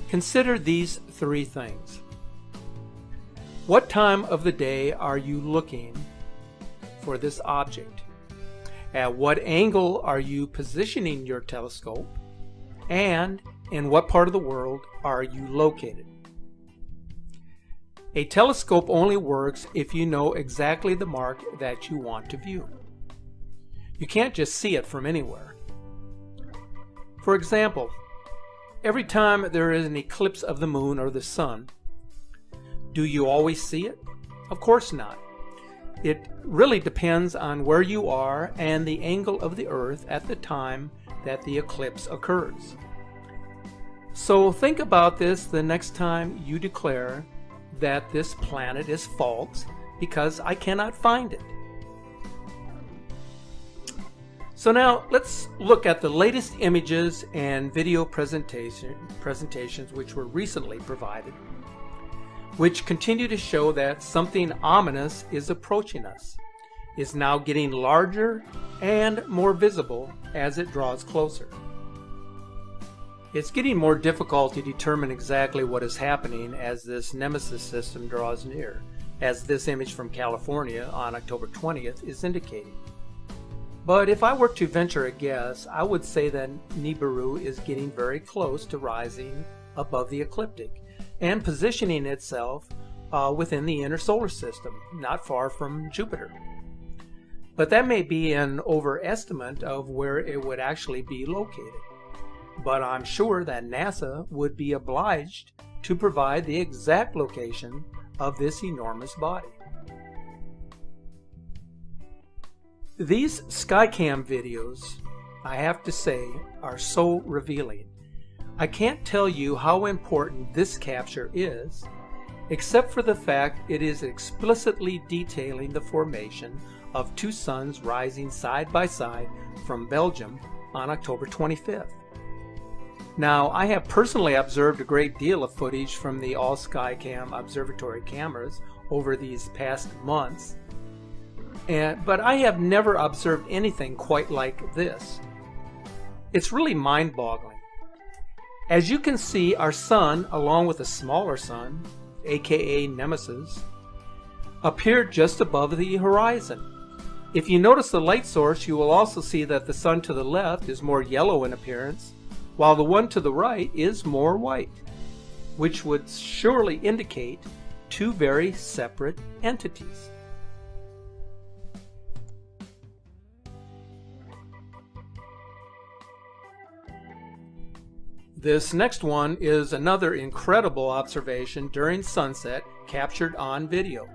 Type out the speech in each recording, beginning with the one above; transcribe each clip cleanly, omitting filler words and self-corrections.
Consider these three things. What time of the day are you looking for this object? At what angle are you positioning your telescope? And in what part of the world are you located? A telescope only works if you know exactly the mark that you want to view. You can't just see it from anywhere. For example, every time there is an eclipse of the moon or the sun, do you always see it? Of course not. It really depends on where you are and the angle of the Earth at the time that the eclipse occurs. So think about this the next time you declare that this planet is false because I cannot find it. So now let's look at the latest images and video presentations which were recently provided, which continue to show that something ominous is approaching us, is now getting larger and more visible as it draws closer. It's getting more difficult to determine exactly what is happening as this nemesis system draws near, as this image from California on October 20th is indicating. But if I were to venture a guess, I would say that Nibiru is getting very close to rising above the ecliptic and positioning itself within the inner solar system, not far from Jupiter. But that may be an overestimate of where it would actually be located. But I'm sure that NASA would be obliged to provide the exact location of this enormous body. These Skycam videos, I have to say, are so revealing. I can't tell you how important this capture is, except for the fact it is explicitly detailing the formation of two suns rising side by side from Belgium on October 25th. Now, I have personally observed a great deal of footage from the all Skycam observatory cameras over these past months, but I have never observed anything quite like this. It's really mind-boggling. As you can see, our sun, along with a smaller sun, aka nemesis, appeared just above the horizon. If you notice the light source, you will also see that the sun to the left is more yellow in appearance, while the one to the right is more white, which would surely indicate two very separate entities. This next one is another incredible observation during sunset captured on video.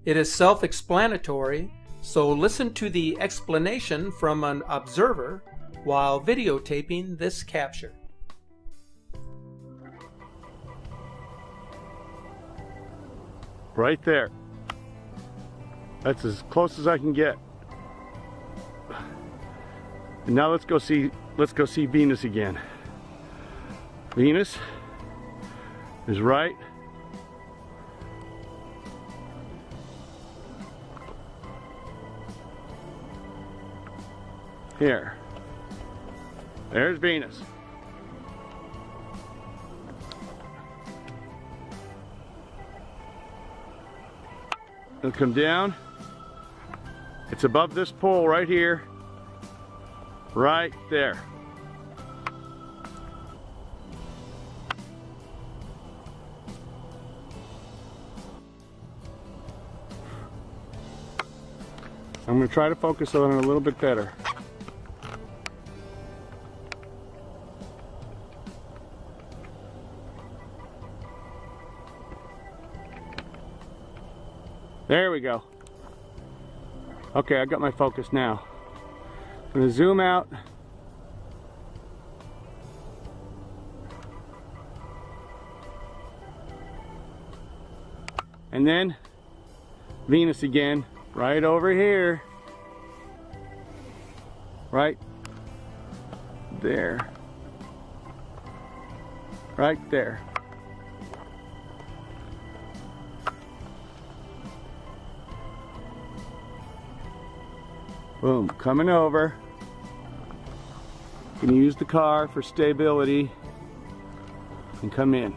It is self-explanatory, so listen to the explanation from an observer while videotaping this capture. Right there. That's as close as I can get. And now let's go see Venus again. Venus is right here. There's Venus. It'll come down. It's above this pole right here. Right there. I'm going to try to focus on it a little bit better. There we go. Okay, I got my focus now. I'm going to zoom out. And then Venus again, right over here. Right there. Right there. Boom, coming over. Gonna use the car for stability. and come in.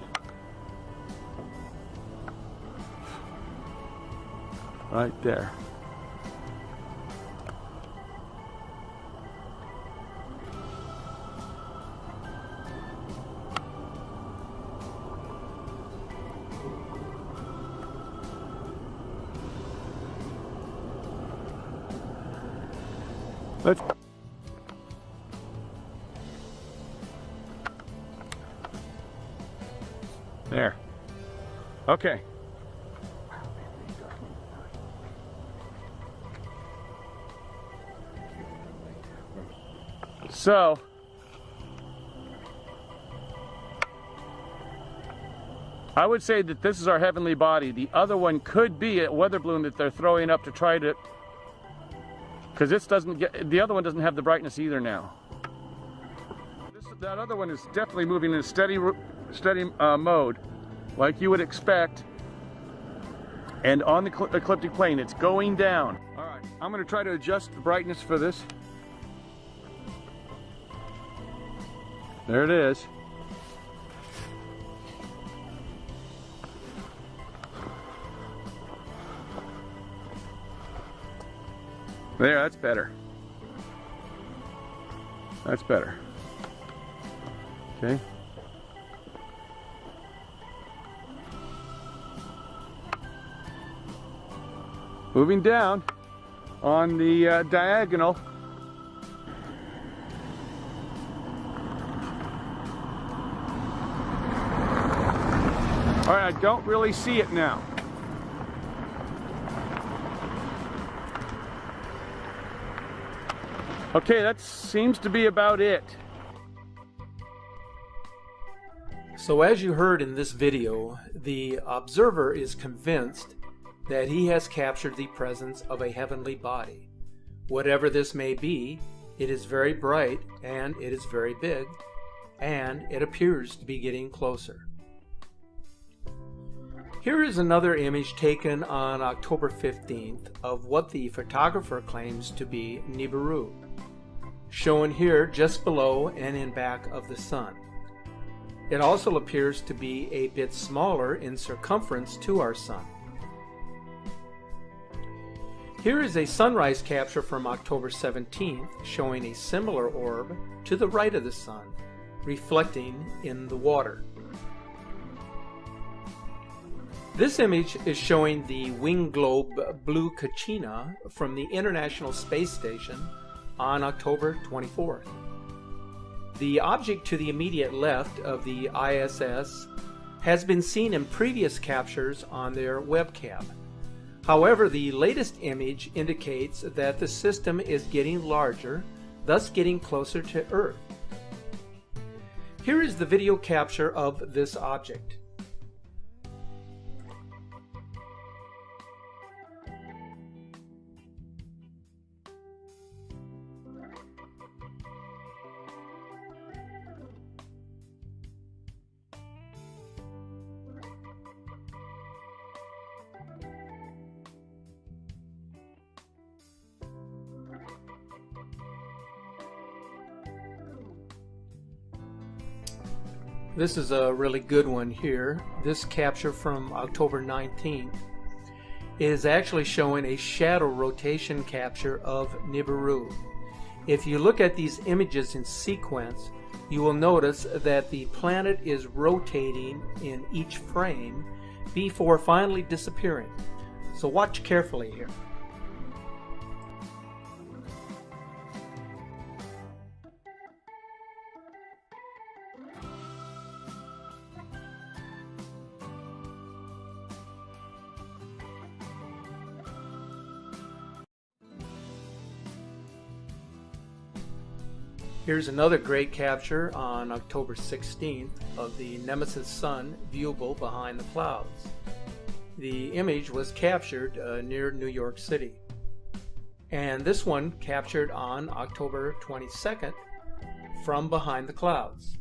Right there. Let's there. Okay. So I would say that this is our heavenly body. The other one could be a weather balloon that they're throwing up to try to, because this doesn't get, the other one doesn't have the brightness either now. That other one is definitely moving in a steady mode, like you would expect. And on the ecliptic plane, it's going down. All right, I'm going to try to adjust the brightness for this. There it is. There, that's better. That's better. Okay. Moving down on the diagonal. All right, I don't really see it now. Okay, that seems to be about it. So as you heard in this video, the observer is convinced that he has captured the presence of a heavenly body. Whatever this may be, it is very bright and it is very big, and it appears to be getting closer. Here is another image taken on October 15th of what the photographer claims to be N.W.O, shown here just below and in back of the sun. It also appears to be a bit smaller in circumference to our sun. Here is a sunrise capture from October 17th showing a similar orb to the right of the sun, reflecting in the water. This image is showing the winged globe Blue Kachina from the International Space Station on October 24th. The object to the immediate left of the ISS has been seen in previous captures on their webcam. However, the latest image indicates that the system is getting larger, thus getting closer to Earth. Here is the video capture of this object. This is a really good one here. This capture from October 19th is actually showing a shadow rotation capture of N.W.O. If you look at these images in sequence, you will notice that the planet is rotating in each frame before finally disappearing. So watch carefully here. Here's another great capture on October 16th of the Nemesis sun viewable behind the clouds. The image was captured near New York City. And this one captured on October 22nd from behind the clouds.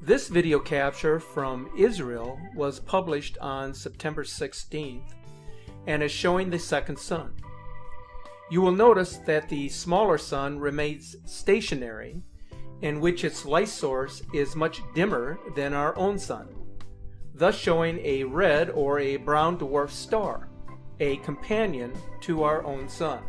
This video capture from Israel was published on September 16th and is showing the second sun. You will notice that the smaller sun remains stationary in which its light source is much dimmer than our own sun, thus showing a red or a brown dwarf star, a companion to our own sun.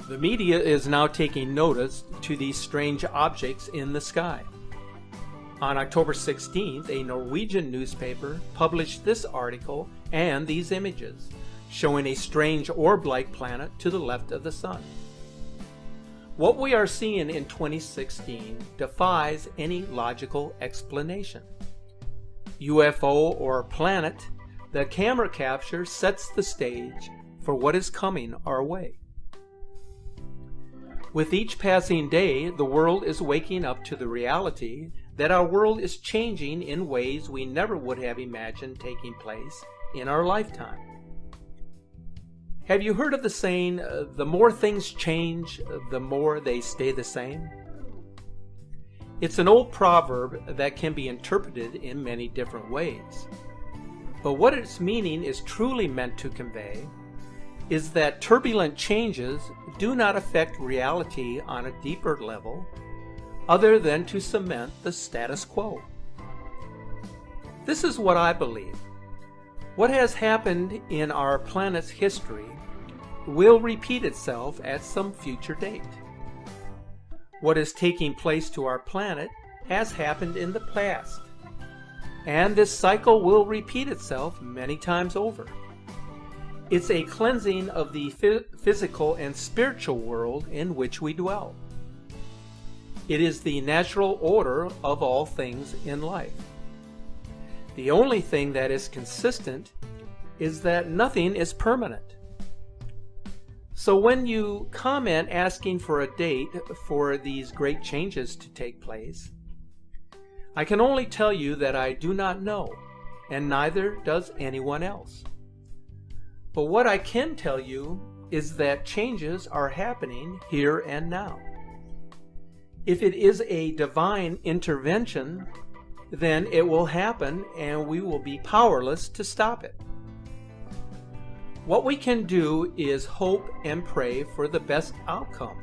The media is now taking notice to these strange objects in the sky. On October 16th, a Norwegian newspaper published this article and these images, showing a strange orb-like planet to the left of the sun. What we are seeing in 2016 defies any logical explanation. UFO or planet, the camera capture sets the stage for what is coming our way. With each passing day, the world is waking up to the reality that our world is changing in ways we never would have imagined taking place in our lifetime. Have you heard of the saying, the more things change, the more they stay the same? It's an old proverb that can be interpreted in many different ways. But what its meaning is truly meant to convey is that turbulent changes do not affect reality on a deeper level other than to cement the status quo. This is what I believe. What has happened in our planet's history will repeat itself at some future date. What is taking place to our planet has happened in the past, and this cycle will repeat itself many times over. It's a cleansing of the physical and spiritual world in which we dwell. It is the natural order of all things in life. The only thing that is consistent is that nothing is permanent. So when you comment asking for a date for these great changes to take place, I can only tell you that I do not know, and neither does anyone else. But what I can tell you is that changes are happening here and now. If it is a divine intervention, then it will happen and we will be powerless to stop it. What we can do is hope and pray for the best outcome.